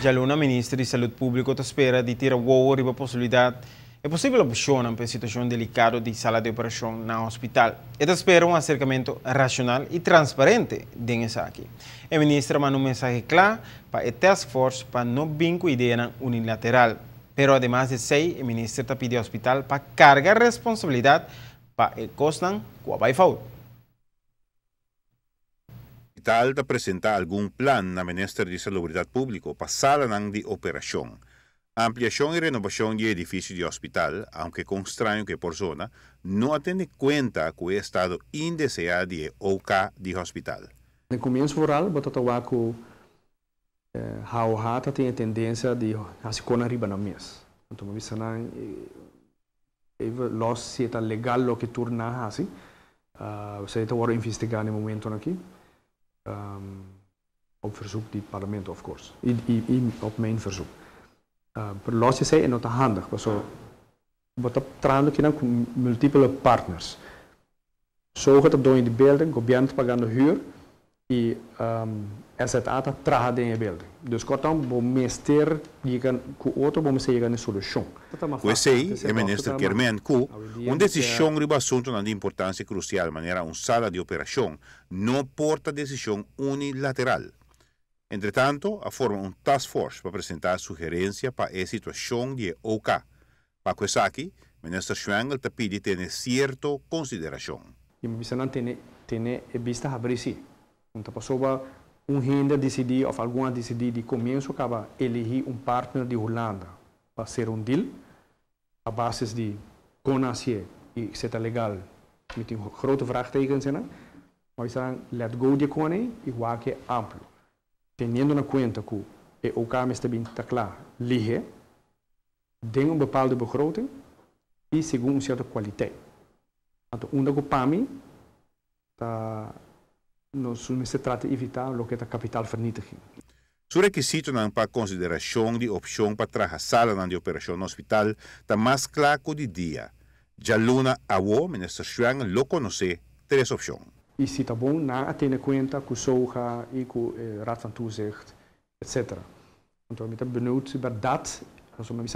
Já a ministra de Saúde Pública espera de ter a possibilidade é possível opção para a situação delicada de sala de operação na hospital. Ela espera um acercamento racional e transparente dessa aqui. A ministra mandou um mensagem claro para a task force para não vir com ideia unilateral. Pero además de sei, a ministra está pedindo ao hospital para carregar responsabilidade para o custo que vai fazer. O hospital está apresentar algum plano na Ministério de Saúde Pública para sala de operação. Ampliação e renovação de edifício de hospital, aunque com estranho que por zona, não atende conta com o estado indesejado de OK de hospital. No começo rural, botava que a rata tem a tendência de ficar na riba na mesa. Então, uma vez que se está legal o que torna assim, você está agora investigando no momento aqui, op verzoek do parlamento, of course, e op mijn verzoek. Per los je zei, en dat is handig, so, wat op trando que com múltiples partners. Zorgen dat door in de building, o governo pagando huur, e essa ata traga in de building. Dus kortom, bom meester, com outro, bom chegar na solução. O sei, o ministro Kermen que uma decisão sobre assunto de importância crucial, maneira uma sala de operação, não porta decisão unilateral. Entretanto, a forma task force para apresentar sugerência para a situação de OK. Para isso aqui, o ministro Schwengel te pede ter certa consideração. E me disse não tem vista abrir se. Então passou renda decidir ou alguma decidir de começo acaba elegir partner de Holanda para ser deal a base de conhecer e se está legal. Met een grote vraagtekens in. Maar we zeggen, let go de koning, igual que amplo. Tendo na conta que o OK está bem claro, liga, tem bepaalde begroting e segundo certa qualiteit. Então, que para mim, nós se trata de evitar o que é capitalvernietiging. O requisito para consideração de opção para trazer sala de operação no hospital está mais claro que de dia. Já Luna o ministro Schwang lo conhece três opções. E se está bom, na ter conta com o SOGA e com o Raad van Toezicht, etc. Então, eu estou benieuwd sobre dat. Also, mas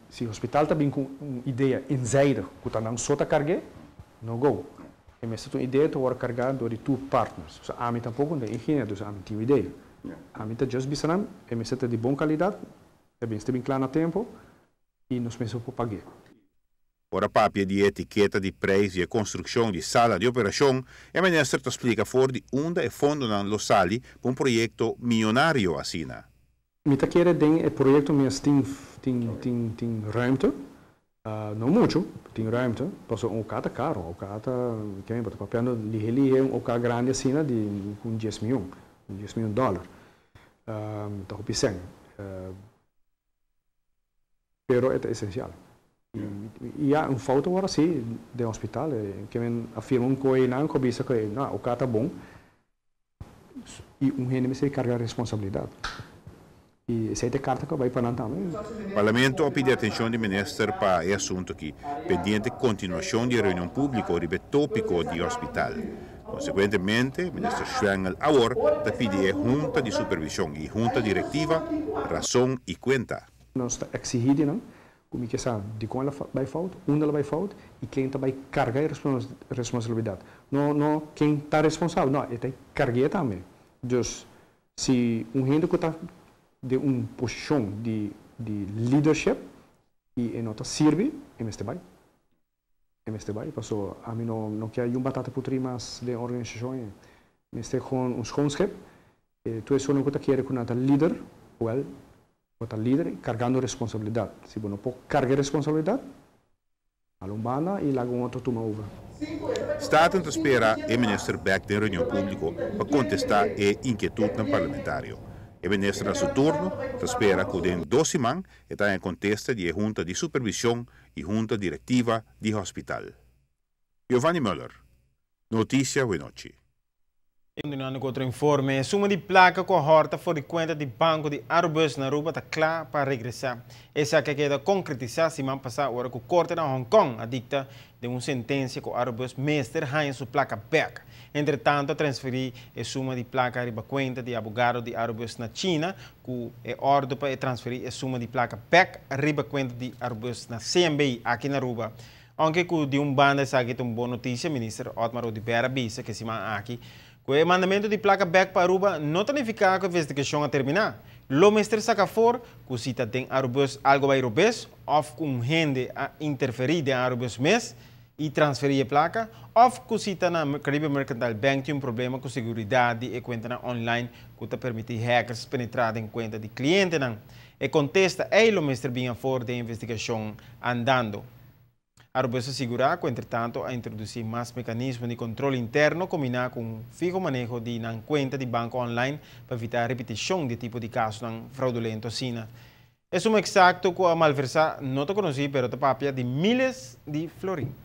se o hospital está bem com uma ideia eenzijdig, que está não só carregar, não go. E mas se uma ideia está carregada door de two partners. Dus a mim tampouco não é engenheiro, dus a mim tem uma ideia. A mim está just bisanam, e mas está de boa qualidade, está bem claro no tempo, e nós pensamos por pagar. Ora papia de etiqueta de preço e a construção de sala de operação, o ministro te explica for de onde é fundo no sali para projeto milionário assim. Me tá querendo o projeto mas tem ruimte, não muito, tem ruimte, passou cada caro, cada que é para papel ali é grande assim de com $10 milhões, $10 milhões. Tá pensando, pero é essencial. E há falta agora sim do hospital que afirmam que não cobiça que não o cara está bom e rende se carregar a responsabilidade e essa é a carta que vai para nós também. O Parlamento pede atenção do ministro para esse assunto aqui, pendente continuação de reunião pública sobre tópico de hospital. Consequentemente, o ministro Schwengel agora pede a junta de supervisão e junta diretiva razão e conta. Nós está exigindo não como que sabe de como ela vai falta, onde ela vai falta e quem está vai carregar a responsabilidade. Não quem está responsável, não, ele tem que carregar também. Então, se gente que está de uma posição de leadership e não está serve, ele está bem. Ele está bem, passou a mim não quer batata putri mas de organização, ele está com schoonschap. Tu é só não que está querendo com a líder, well, o líder carregando responsabilidade. Se você não pode carregar responsabilidade, a lombana e logo outro toma over. Está a esperar o ministro Beck da reunião pública para contestar a inquietude parlamentar. O ministro, a seu turno, espera que em 2 semanas está em contesta de junta de supervisão e junta diretiva de hospital. Giovanni Müller, Notícia Wenochi. Continuando com outro informe, suma de placa cohorta for de conta de banco de Airbus na Aruba está clara para regressar. Essa que queda concretizar semana passada, agora que o corte na Hong Kong adicta de uma sentença com Airbus Mester ganha sua placa back. Entretanto, transferir a suma de placa riba conta de abogado de Airbus na China, que é ordem para transferir a suma de placa back riba conta de Airbus na CMBI aqui na Aruba. Aunque de banda sabe que uma boa notícia, ministro Otmar Odibera disse que semana aqui o mandamento de placa back para Aruba não significa que a investigação a terminar. O mestre saca fora que se tem Airbus algo vai Airbus, ou com gente a interferir em Airbus mês e transferir a placa, ou que se está na Caribbean Mercantile Bank tem problema com segurança e conta online que te permite hackers penetrar em conta de cliente. E contesta o mestre bem a fora da investigação andando. Airbus assegura que, entretanto, a introduzir mais mecanismos de controle interno combinado com um fijo manejo de conta de banco online para evitar a repetição de tipo de casos fraudulentos. É um exacto que a malversa não está conhecido, mas está papia de milhares de florins.